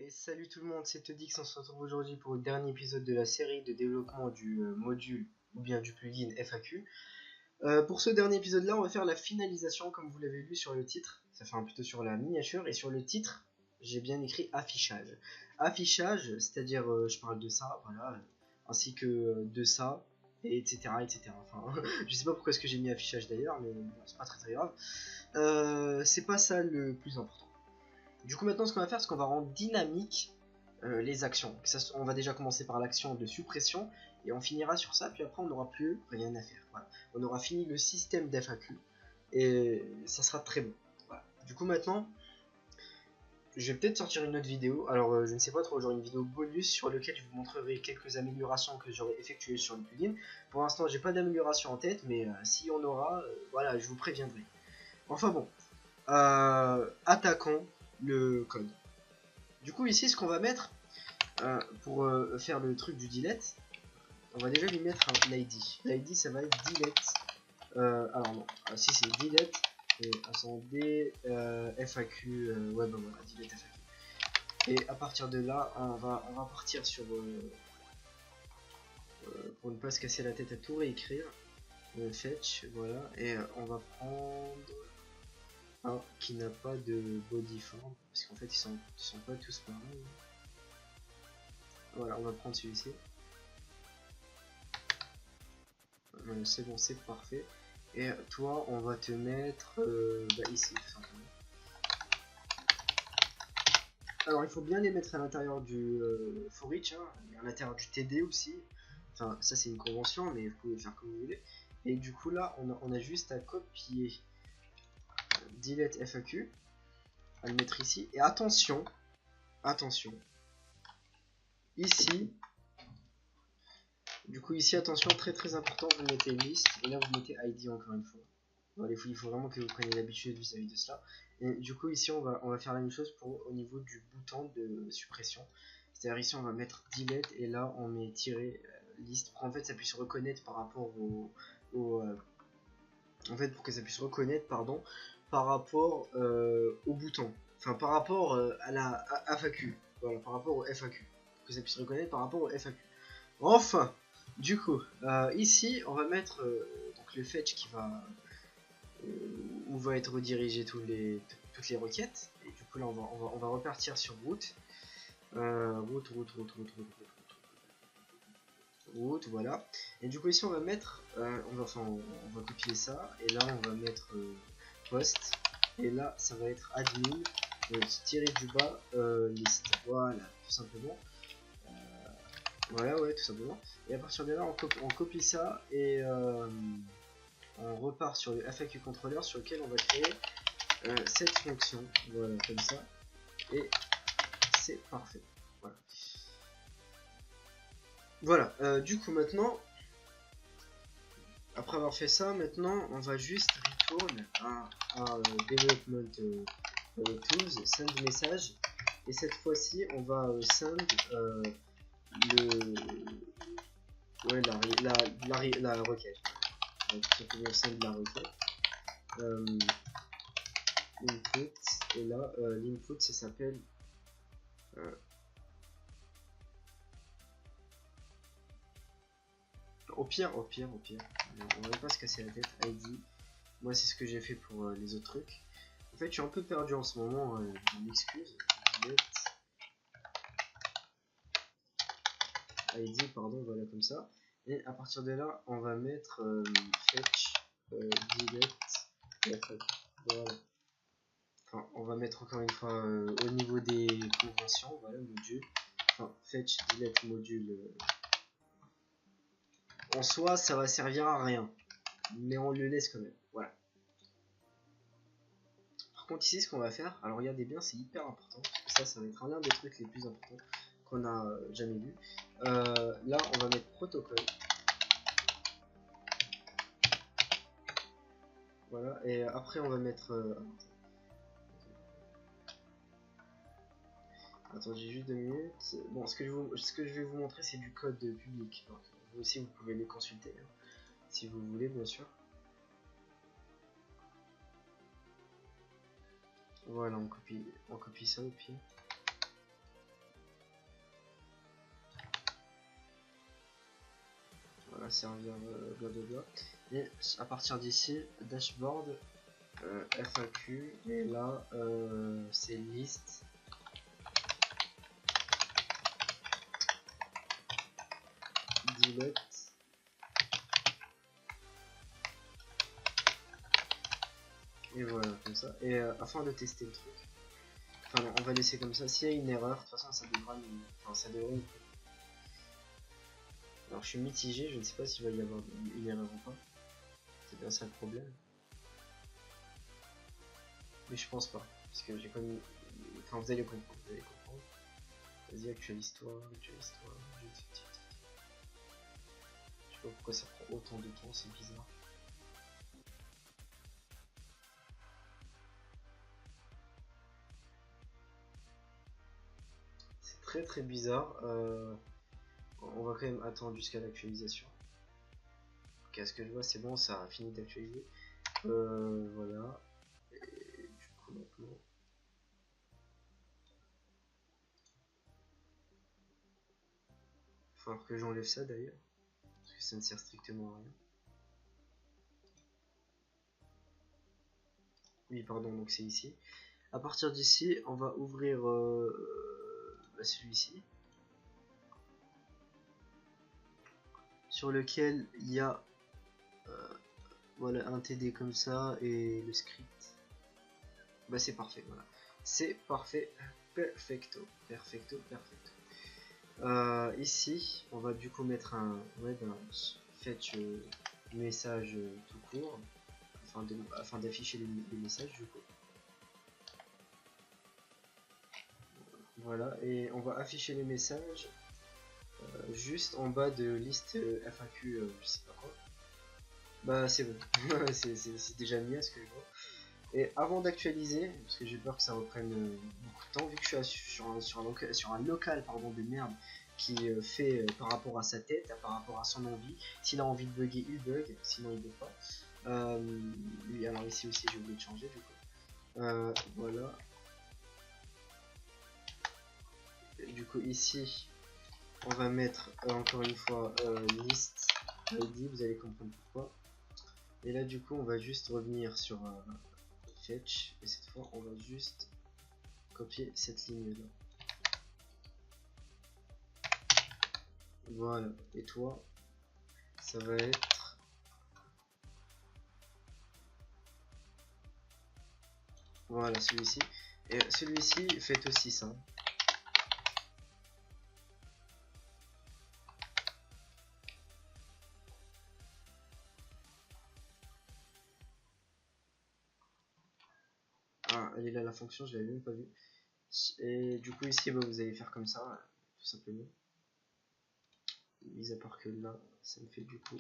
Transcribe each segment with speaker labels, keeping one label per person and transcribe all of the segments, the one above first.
Speaker 1: Et salut tout le monde, c'est Todix, on se retrouve aujourd'hui pour le dernier épisode de la série de développement du module ou bien du plugin FAQ. Pour ce dernier épisode là, on va faire la finalisation comme vous l'avez vu sur le titre, ça fait plutôt sur la miniature, et sur le titre, j'ai bien écrit affichage. Affichage, c'est-à-dire je parle de ça, voilà, ainsi que de ça, et etc. etc. Enfin, je sais pas pourquoi est-ce que j'ai mis affichage d'ailleurs, mais bon, c'est pas très grave. C'est pas ça le plus important. Du coup maintenant ce qu'on va faire c'est qu'on va rendre dynamique les actions. On va déjà commencer par l'action de suppression et on finira sur ça, puis après on n'aura plus rien à faire. Voilà. On aura fini le système d'FAQ et ça sera très bon. Voilà. Du coup maintenant je vais peut-être sortir une autre vidéo, alors je ne sais pas trop, j'aurai une vidéo bonus sur laquelle je vous montrerai quelques améliorations que j'aurai effectuées sur le plugin. Pour l'instant j'ai pas d'amélioration en tête, mais si on aura, voilà, je vous préviendrai. Enfin bon, attaquons le code. Du coup ici ce qu'on va mettre pour faire le truc du delete, on va déjà lui mettre un ID. L'ID ça va être delete. Alors non, si c'est delete et attendez FAQ, ouais bah voilà, delete FAQ. Et à partir de là, on va partir sur pour ne pas se casser la tête à tout réécrire. Fetch, voilà, et on va prendre un qui n'a pas de body form, parce qu'en fait ils sont pas tous pareils. Voilà, on va prendre celui-ci. C'est bon, c'est parfait. Et toi, on va te mettre ici, tout simplement. Alors, il faut bien les mettre à l'intérieur du for each, hein, et à l'intérieur du TD aussi. Enfin, ça c'est une convention, mais vous pouvez faire comme vous voulez. Et du coup, là, on a juste à copier delete FAQ, à le mettre ici. Et attention, ici. Du coup ici attention, très important, vous mettez liste et là vous mettez ID encore une fois. Voilà, il faut vraiment que vous preniez l'habitude vis-à-vis de cela. Et du coup ici on va faire la même chose au niveau du bouton de suppression. C'est-à-dire ici on va mettre delete et là on met tirer liste pour en fait ça puisse reconnaître par rapport en fait pour que ça puisse reconnaître par rapport au bouton. Enfin par rapport à la FAQ. Voilà, par rapport au FAQ. Pour que ça puisse reconnaître par rapport au FAQ. Enfin, du coup, ici, on va mettre donc le fetch qui va où va être redirigé toutes les requêtes. Et du coup, là, on va repartir sur route. Route, voilà. Et du coup, ici, on va mettre, on va copier ça. Et là, on va mettre post. Et là, ça va être admin tiré du bas liste. Voilà, tout simplement. Voilà, ouais, tout simplement. Et à partir de là, on copie ça et on repart sur le FAQ controller sur lequel on va créer cette fonction. Voilà, comme ça. Et c'est parfait. Voilà. Voilà, du coup maintenant, après avoir fait ça, maintenant on va juste retourne à development tools, send message. Et cette fois-ci, on va send la requête. Donc simplement send la requête. Input, et là l'input ça s'appelle au pire on va pas se casser la tête. ID, moi c'est ce que j'ai fait pour les autres trucs. En fait je suis un peu perdu en ce moment, je m'excuse. ID, pardon, voilà, comme ça. Et à partir de là on va mettre fetch delete. Voilà. Enfin, on va mettre encore une fois au niveau des conventions, voilà, module. Enfin, fetch delete module. En soi, ça va servir à rien, mais on le laisse quand même. Voilà. Par contre, ici, ce qu'on va faire, alors regardez bien, c'est hyper important, parce que ça va être l'un des trucs les plus importants qu'on a jamais vu. Là, on va mettre protocole. Voilà, et après, on va mettre. Attendez juste 2 minutes. Bon, ce que je vais vous montrer, c'est du code public. Donc, vous aussi, vous pouvez les consulter, hein, si vous voulez, bien sûr. Voilà, on copie ça au pied. va servir blablabla. Et à partir d'ici, dashboard, FAQ, et là c'est liste. Delete. Et voilà, comme ça. Et afin de tester le truc, enfin non, on va laisser comme ça. S'il y a une erreur, de toute façon ça devra nous... Enfin ça devrait nous... Alors je suis mitigé, je ne sais pas s'il va y avoir une erreur ou pas. C'est bien ça le problème. Mais je pense pas. Parce que j'ai quand même... Enfin vous allez comprendre, vous allez comprendre. Vas-y, actualise-toi, actualise-toi. Je sais pas pourquoi ça prend autant de temps, c'est bizarre. C'est très très bizarre. On va quand même attendre jusqu'à l'actualisation. Ok, à ce que je vois, c'est bon, ça a fini d'actualiser. Voilà. Et du coup, maintenant. Il va falloir que j'enlève ça d'ailleurs. Parce que ça ne sert strictement à rien. Oui, pardon, donc c'est ici. À partir d'ici, on va ouvrir celui-ci. Sur lequel il y a voilà, un TD comme ça et le script. Bah c'est parfait, voilà. C'est parfait. Perfecto. Perfecto, perfecto. Ici, on va du coup mettre un fetch message tout court afin d'afficher les messages du coup. Voilà, et on va afficher les messages juste en bas de liste FAQ, je sais pas quoi. Bah c'est bon, c'est déjà mis à ce que je vois. Et avant d'actualiser, parce que j'ai peur que ça reprenne beaucoup de temps, vu que je suis sur un local pardon, de merde qui fait par rapport à sa tête, par rapport à son envie. S'il a envie de bugger, il bug, sinon il bug pas. Lui, alors ici aussi j'ai oublié de changer du coup. Voilà. Et du coup ici, on va mettre encore une fois list ID, vous allez comprendre pourquoi. Et là du coup on va juste revenir sur fetch, et cette fois on va juste copier cette ligne là. Voilà, et toi ça va être voilà celui-ci, et celui-ci faites aussi ça. Ah, elle est là la fonction, je l'avais même pas vue. Et du coup ici bah, vous allez faire comme ça tout simplement, mis à part que là ça me fait du coup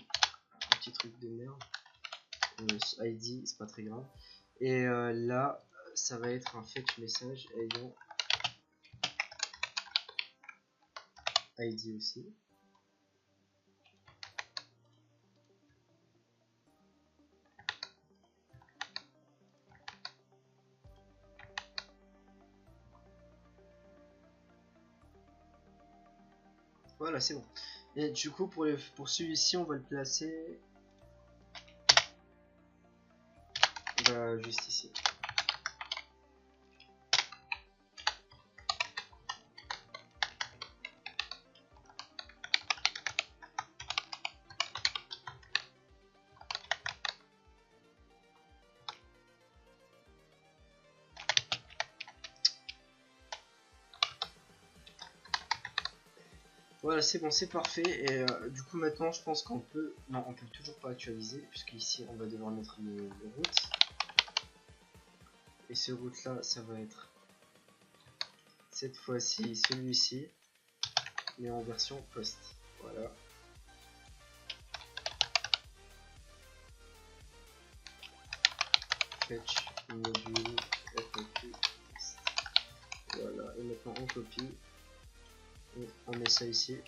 Speaker 1: un petit truc de merde. ID c'est pas très grave, et là ça va être un fetch message ayant ID aussi. Voilà, c'est bon. Et du coup pour celui-ci on va le placer bah, juste ici. Voilà, c'est bon, c'est parfait. Et du coup maintenant je pense qu'on peut... Non, on peut toujours pas actualiser, puisqu'ici on va devoir mettre le route. Et ce route là, ça va être cette fois-ci celui-ci, mais en version post. Voilà. Fetch module FAQ. Voilà, et maintenant on copie. Et on met ça ici.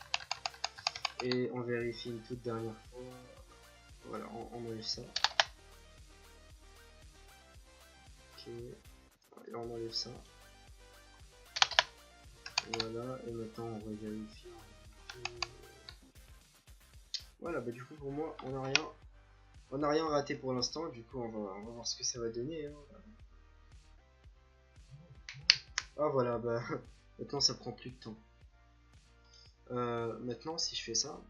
Speaker 1: Et on vérifie une toute dernière fois. Voilà, on enlève ça. Ok. Et on enlève ça. Voilà, et maintenant on revérifie. Voilà, bah du coup pour moi on n'a rien raté pour l'instant, du coup on va voir ce que ça va donner, hein. Ah voilà, bah maintenant ça prend plus de temps. Maintenant si je fais ça,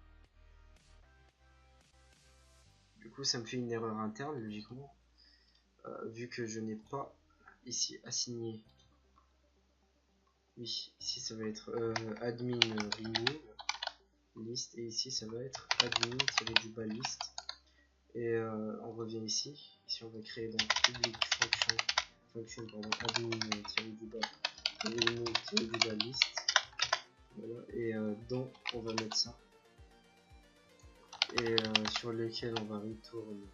Speaker 1: du coup ça me fait une erreur interne logiquement, vu que je n'ai pas ici assigné. Oui, ici ça va être admin remove list, et ici ça va être admin list. Et on revient ici on va créer donc public function admin remove list. Voilà, et donc on va mettre ça, et sur lequel on va retourner.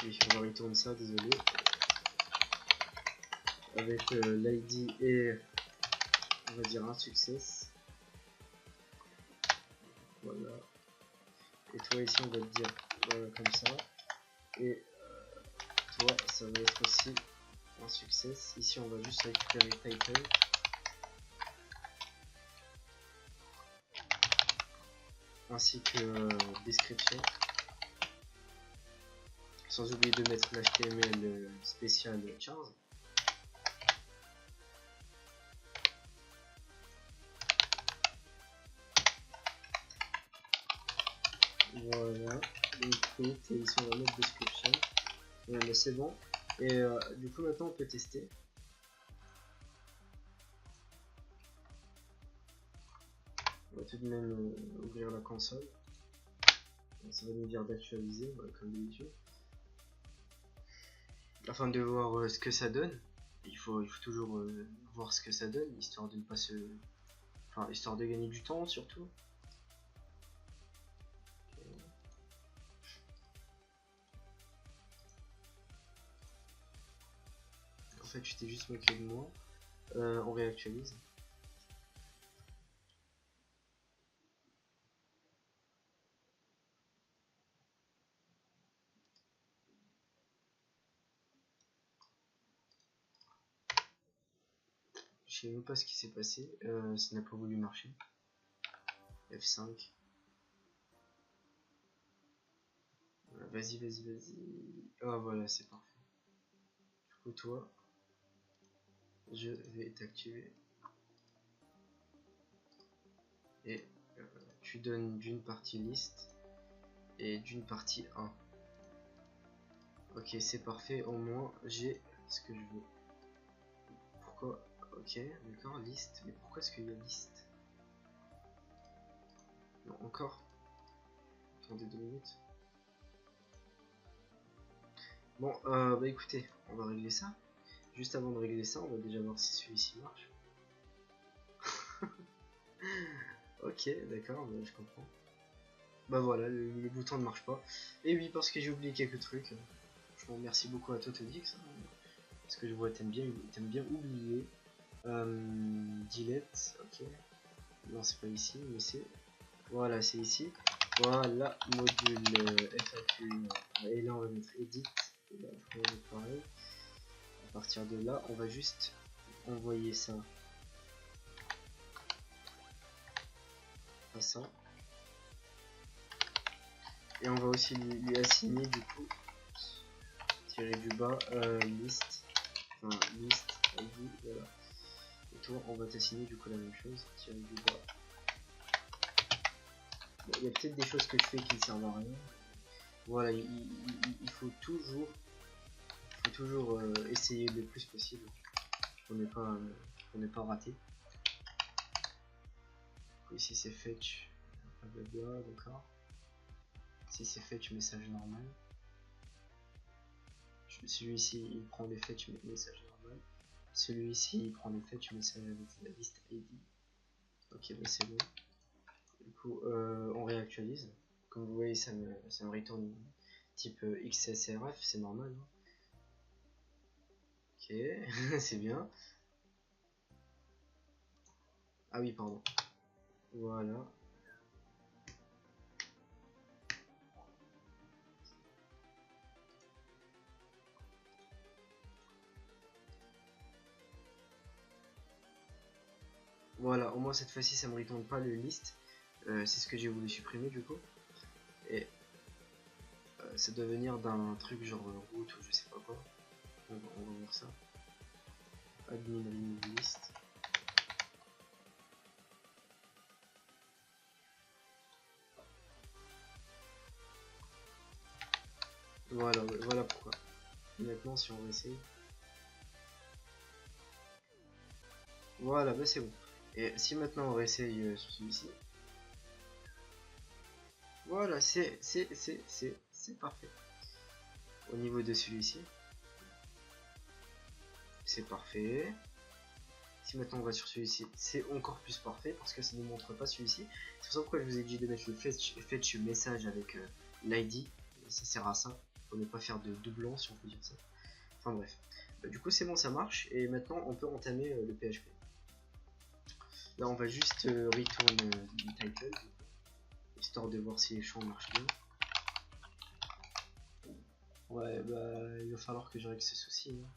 Speaker 1: Oui, on va retourner ça, désolé, avec l'id et on va dire un success. Voilà, et toi ici on va te dire voilà comme ça, et toi ça va être aussi un success. Ici on va juste récupérer title ainsi que description, sans oublier de mettre l'HTML spécial Charles. Voilà, donc et ici on va mettre description. Voilà, c'est bon. Et du coup maintenant on peut tester. On va tout de même ouvrir la console. Ça va nous dire d'actualiser, voilà, comme d'habitude. Afin de voir ce que ça donne. Il faut toujours voir ce que ça donne, histoire de ne pas se... Enfin, histoire de gagner du temps surtout. En fait, je t'ai juste moqué de moi. On réactualise. Je sais même pas ce qui s'est passé. Ça n'a pas voulu marcher. F5. Vas-y. Ah voilà, c'est parfait. Du coup, toi, je vais t'activer. Et tu donnes d'une partie liste et d'une partie 1. Ok, c'est parfait, au moins j'ai ce que je veux. Pourquoi? Ok, d'accord, liste. Mais pourquoi est-ce qu'il y a liste? Non, encore. Attendez 2 minutes. Bon, bah écoutez, on va régler ça. Juste avant de régler ça, on va déjà voir si celui-ci marche. Ok, d'accord, bah, je comprends. Bah voilà, le bouton ne marche pas. Et oui, parce que j'ai oublié quelques trucs. Franchement, merci beaucoup à Totodix. Parce que je vois, t'aimes bien oublier. Delete, ok. Non, c'est pas ici, mais c'est... Voilà, c'est ici. Voilà, module FAQ. Et là, on va mettre edit. Et là, on va mettre pareil. À partir de là, on va juste envoyer ça à ça. Et on va aussi lui assigner du coup, tirer du bas, liste. Enfin, liste, ID, voilà. Et toi, on va t'assigner du coup la même chose, tirer du bas. Bon, il y a peut-être des choses que je fais qui ne servent à rien. Voilà, il faut toujours essayer le plus possible pour ne pas rater. Ici c'est fetch, blablabla, d'accord. Ici c'est fetch message normal. Celui-ci il prend les fetch message normal. Celui-ci il prend les fetch message avec la liste ID. Ok, bah c'est bon. Du coup on réactualise. Comme vous voyez ça me retourne type XSRF, c'est normal. Hein. Ok, c'est bien. Ah oui, pardon. Voilà. Voilà, au moins cette fois-ci ça me retourne pas le list. C'est ce que j'ai voulu supprimer du coup. Et ça doit venir d'un truc genre route ou je sais pas quoi. On va voir ça. Admin remove list. Voilà, voilà pourquoi. Et maintenant si on réessaye. Voilà, bah c'est bon. Et si maintenant on réessaye sur celui-ci. Voilà, c'est parfait. Au niveau de celui-ci. C'est parfait. Si maintenant on va sur celui-ci, c'est encore plus parfait parce que ça ne nous montre pas celui-ci. C'est pour ça pourquoi je vous ai dit de mettre le fetch message avec l'ID. Ça sert à ça, pour ne pas faire de doublons si on peut dire ça. Enfin bref. Du coup c'est bon, ça marche. Et maintenant on peut entamer le PHP. Là on va juste return le title, histoire de voir si les champs marchent bien. Ouais, bah il va falloir que je règle ce souci. Hein.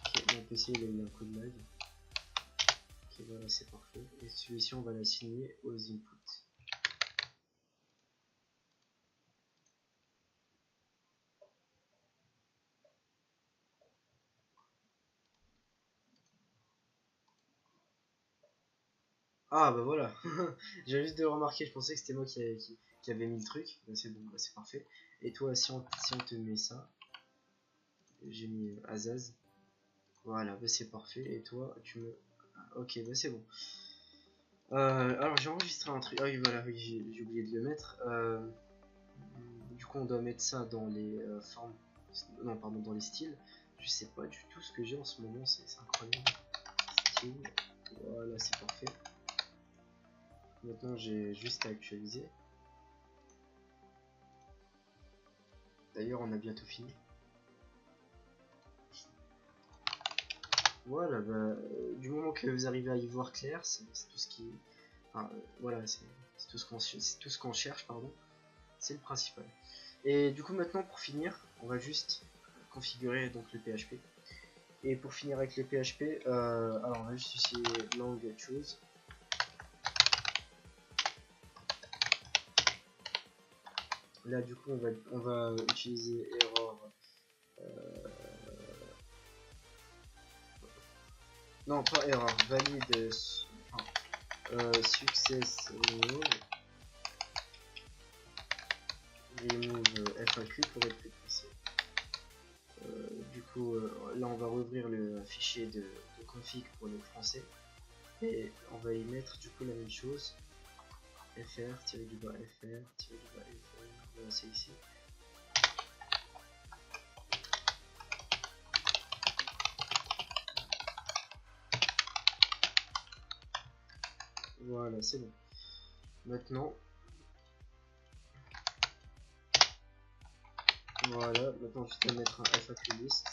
Speaker 1: Ok, mon PC il a eu un coup de lag. Ok, voilà, c'est parfait. Et celui-ci, on va l'assigner aux inputs. Ah bah voilà. J'avais juste de le remarquer, je pensais que c'était moi qui avait mis le truc. Bah, c'est bon, bah, c'est parfait. Et toi, si on te met ça, j'ai mis Azaz. Voilà, bah, c'est parfait. Et toi, tu me... Ok, bah c'est bon. Alors j'ai enregistré un truc. Ah oui, voilà, oui, j'ai oublié de le mettre. Du coup, on doit mettre ça dans les formes. Non, pardon, dans les styles. Je sais pas du tout ce que j'ai en ce moment, c'est incroyable. Style. Voilà, c'est parfait. Maintenant, j'ai juste à actualiser. D'ailleurs, on a bientôt fini. Voilà, bah, du moment que vous arrivez à y voir clair, c'est tout ce qui... Enfin, voilà, c'est tout ce qu'on cherche, pardon. C'est le principal. Et du coup, maintenant, pour finir, on va juste configurer donc le PHP. Et pour finir avec le PHP, alors on va juste ici lang choose. Là, du coup, on va utiliser error. Non, pas error, valide. Success remove FAQ pour être plus précis. Du coup, là on va rouvrir le fichier de config pour le français et on va y mettre du coup la même chose, fr-fr-fr, voilà, c'est ici. Voilà, c'est bon. Maintenant, voilà, maintenant juste à mettre un FAQ list.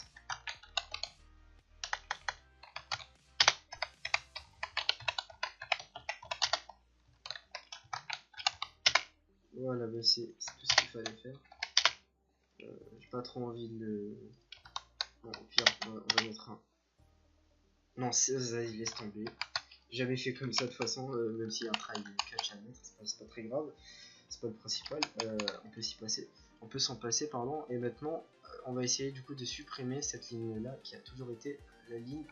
Speaker 1: Voilà, bah c'est tout ce qu'il fallait faire. J'ai pas trop envie de le... Bon, au pire, on va mettre un... Non, vas-y, laisse tomber. J'avais fait comme ça de toute façon, même s'il y a un try catch à mettre, c'est pas très grave. C'est pas le principal, on peut s'y passer. On peut s'en passer, pardon. Et maintenant, on va essayer du coup de supprimer cette ligne-là qui a toujours été la ligne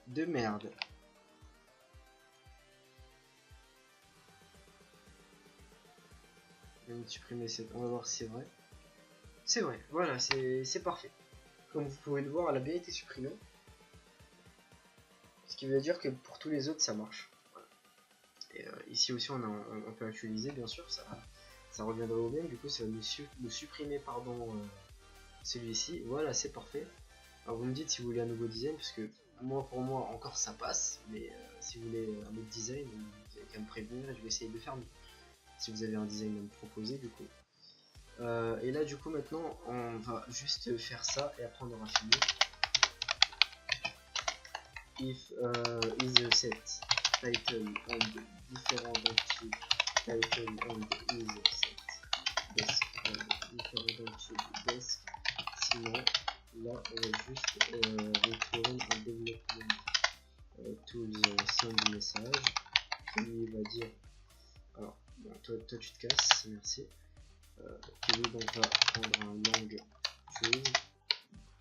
Speaker 1: de merde. On va supprimer cette... On va voir si c'est vrai. C'est vrai, voilà, c'est parfait. Comme vous pouvez le voir, elle a bien été supprimée. Ce qui veut dire que pour tous les autres, ça marche. Voilà. Et ici aussi, on peut actualiser, bien sûr, ça reviendra au même. Du coup, ça va nous supprimer, pardon, celui-ci. Voilà, c'est parfait. Alors, vous me dites si vous voulez un nouveau design, parce que moi, pour moi, encore ça passe. Mais si vous voulez un autre design, vous avez qu'à me prévenir, je vais essayer de faire mieux. Si vous avez un design à me proposer, du coup. Et là, du coup, maintenant, on va juste faire ça et après on aura fini. If is set title and different title and is set desk and different to desk. Sinon là on va juste retourner un développement tools sans du message qui va dire alors bon, toi tu te casses, merci. Qui veut donc va prendre un long choose.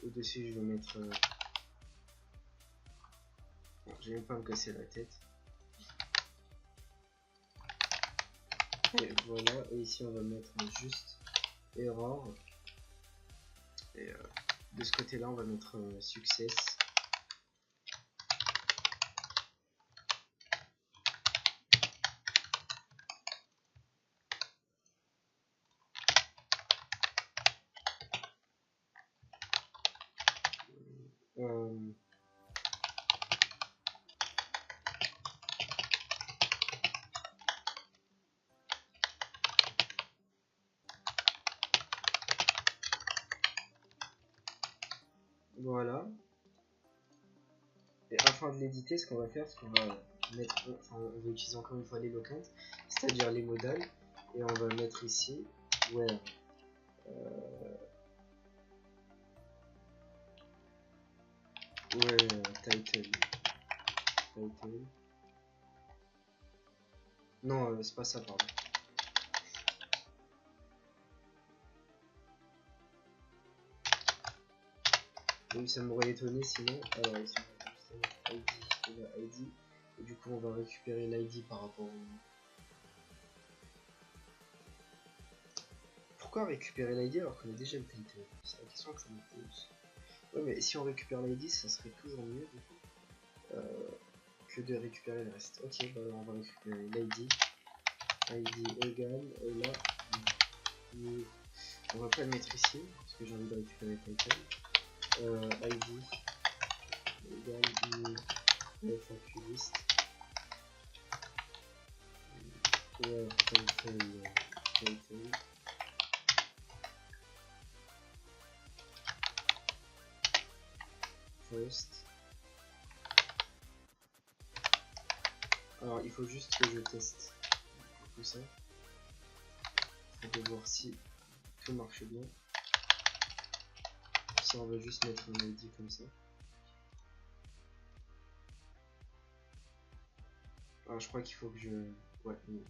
Speaker 1: Au dessus je vais mettre bon, je vais même pas me casser la tête. Et voilà, et ici on va mettre juste error. Et de ce côté là on va mettre success. Voilà. Et afin de l'éditer, ce qu'on va faire, c'est qu'on va mettre, enfin, on va utiliser encore une fois les locants, c'est-à-dire les modales, et on va mettre ici where title. Non, c'est pas ça, pardon. Oui, ça m'aurait étonné sinon. Alors ici on va juste mettre ID et la ID. Et du coup on va récupérer l'ID par rapport au... Pourquoi récupérer l'ID alors qu'on a déjà le title? C'est la question que je me pose. Ouais, mais si on récupère l'ID, ça serait toujours mieux du coup, que de récupérer le reste. Ok, bah alors on va récupérer l'ID. ID égale, et là, on va pas le mettre ici, parce que j'ai envie de récupérer le title. ID égale FAQ list. Ouais, title. First. Alors il faut juste que je teste tout ça pour voir si tout marche bien. Ça on va juste mettre un ID comme ça. Alors je crois qu'il faut que je... Ouais, non.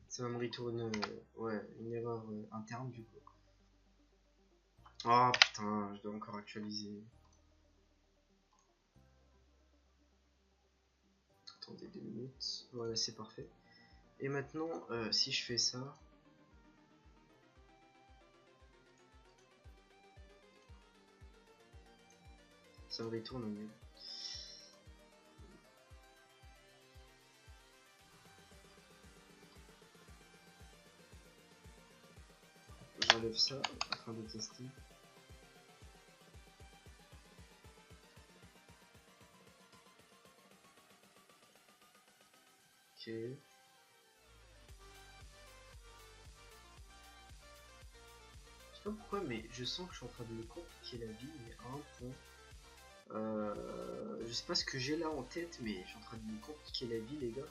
Speaker 1: Ça va me retourner ouais, une erreur interne du coup. Oh putain, je dois encore actualiser. Attendez 2 minutes. Voilà, c'est parfait. Et maintenant, si je fais ça... Ça me retourne au mieux. J'enlève ça afin de tester. Ok. Je sais pas pourquoi, mais je sens que je suis en train de me compliquer la vie, mais à un point. Je sais pas ce que j'ai là en tête, mais je suis en train de me compliquer la vie, les gars.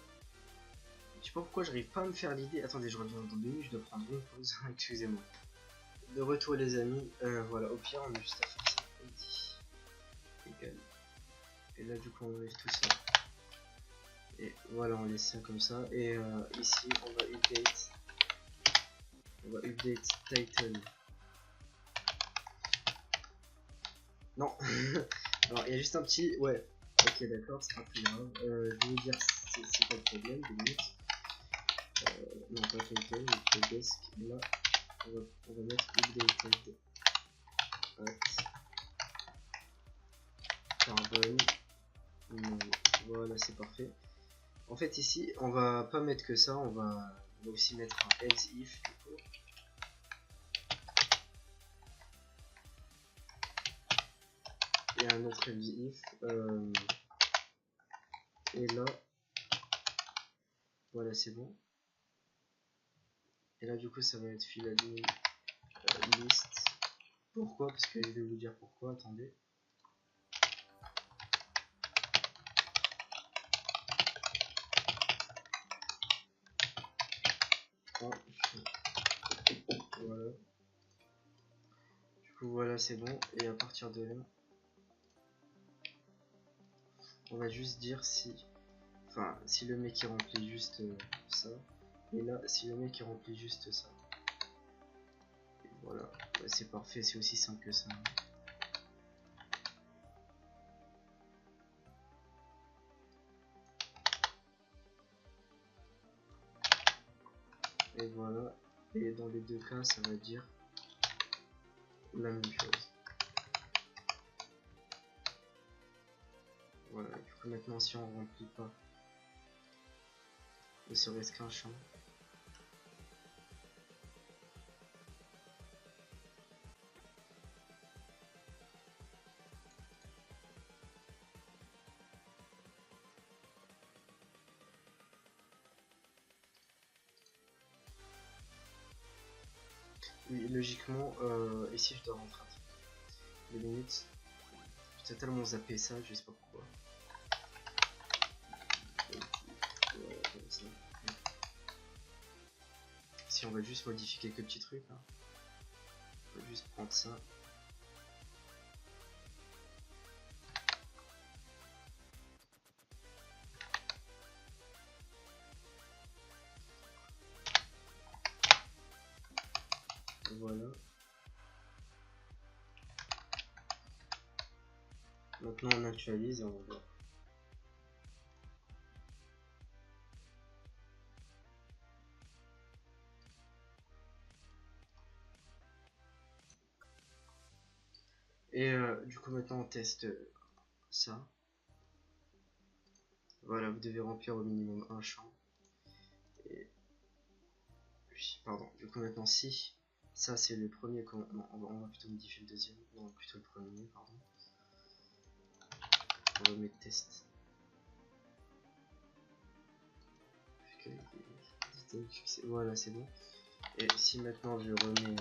Speaker 1: Je sais pas pourquoi j'arrive pas à me faire l'idée. Attendez, je reviens dans 2 minutes, je dois prendre une pause. Excusez-moi. De retour, les amis. Voilà, au pire, on a juste à faire ça. Égal. Et là, du coup, on enlève tout ça. Et voilà, on laisse ça comme ça. Et ici, on va update. On va update title. Non. Alors, il y a juste un petit... Ouais. Ok, d'accord, c'est pas très grave. Je vais vous dire c'est pas le problème. 2 minutes. Non, pas title, mais desk. Et là, on va mettre updated at carbon. Voilà, c'est parfait. En fait, ici, on va pas mettre que ça. On va aussi mettre un else if. Du coup. Et un autre else if. Et là, voilà, c'est bon. Et là, du coup, ça va être fill admin list. Pourquoi? Parce que je vais vous dire pourquoi, attendez. Voilà. Du coup voilà, c'est bon. Et à partir de là, on va juste dire si, enfin, si le mec il remplit juste ça, et là, si le mec il remplit juste ça. Et voilà, bah, c'est parfait, c'est aussi simple que ça. Et voilà, et dans les deux cas, ça va dire la même chose. Voilà, du coup maintenant si on remplit pas, ne serait-ce qu'un champ. Oui, logiquement, ici je dois rentrer. Les limites, j'ai totalement zappé ça, je sais pas pourquoi. Voilà, comme ça. Si on va juste modifier quelques petits trucs, hein. On va juste prendre ça. Voilà. Maintenant on actualise et on va voir. Et du coup maintenant on teste ça. Voilà, vous devez remplir au minimum un champ. Et oui, pardon. Du coup maintenant si ça c'est le premier, non, on va plutôt modifier le deuxième. Non, plutôt le premier, pardon. On va mettre test. Voilà, c'est bon. Et si maintenant je remets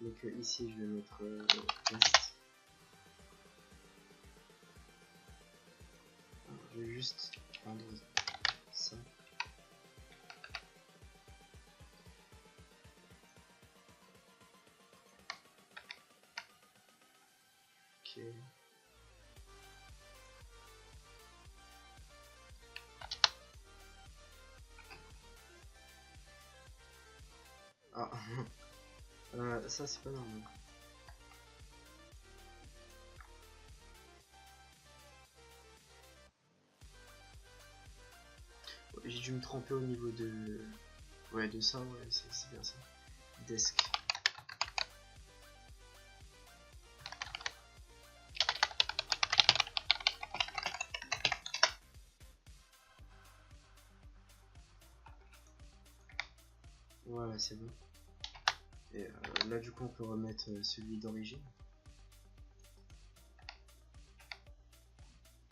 Speaker 1: mais que ici je vais mettre test. Alors, je vais juste prendre ça. Ok. Ah, ça c'est pas normal. J'ai dû me tromper au niveau de... Ouais, de ça, ouais, c'est bien ça. Desk. Voilà, c'est bon. Et là, du coup, on peut remettre celui d'origine.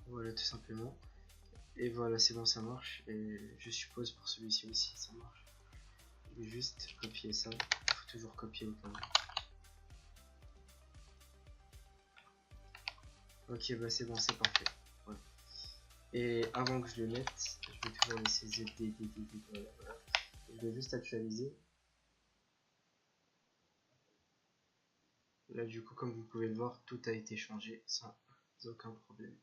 Speaker 1: Voilà, tout simplement. Et voilà, c'est bon, ça marche. Et je suppose pour celui-ci aussi, ça marche. Je vais juste copier ça. Il faut toujours copier au cas où. Ok, bah c'est bon, c'est parfait. Voilà. Et avant que je le mette, je vais toujours laisser ZD, voilà, voilà. Je vais juste actualiser. Là, du coup, comme vous pouvez le voir, tout a été changé sans aucun problème.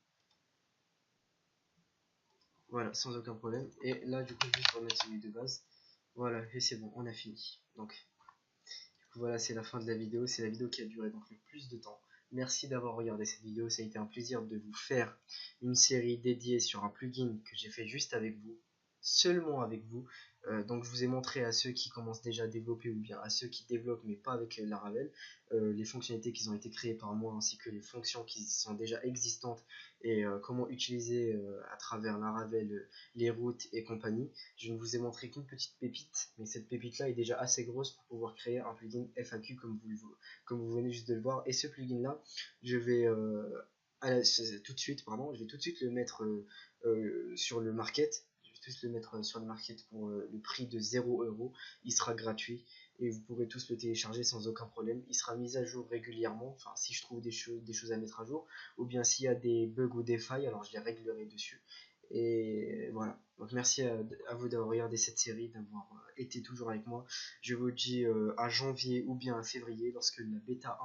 Speaker 1: Voilà, sans aucun problème. Et là, du coup, juste remettre celui de base. Voilà, et c'est bon, on a fini. Donc, voilà, c'est la fin de la vidéo. C'est la vidéo qui a duré donc le plus de temps. Merci d'avoir regardé cette vidéo. Ça a été un plaisir de vous faire une série dédiée sur un plugin que j'ai fait juste avec vous, seulement avec vous. Donc je vous ai montré à ceux qui commencent déjà à développer ou bien à ceux qui développent mais pas avec Laravel, les fonctionnalités qui ont été créées par moi ainsi que les fonctions qui sont déjà existantes et comment utiliser à travers Laravel les routes et compagnie. Je ne vous ai montré qu'une petite pépite, mais cette pépite là est déjà assez grosse pour pouvoir créer un plugin FAQ comme vous venez juste de le voir. Et ce plugin là, je vais tout de suite, pardon, je vais tout de suite le mettre sur le market. tous le mettre sur le market pour le prix de 0 €. Il sera gratuit et vous pourrez tous le télécharger sans aucun problème. Il sera mis à jour régulièrement, enfin si je trouve des choses à mettre à jour, ou bien s'il y a des bugs ou des failles, alors je les réglerai dessus. Et voilà. Donc merci à vous d'avoir regardé cette série, d'avoir été toujours avec moi. Je vous dis à janvier ou bien à février, lorsque la bêta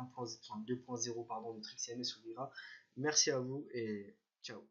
Speaker 1: 2.0 pardon, de Trixie s'ouvrira. Merci à vous et ciao.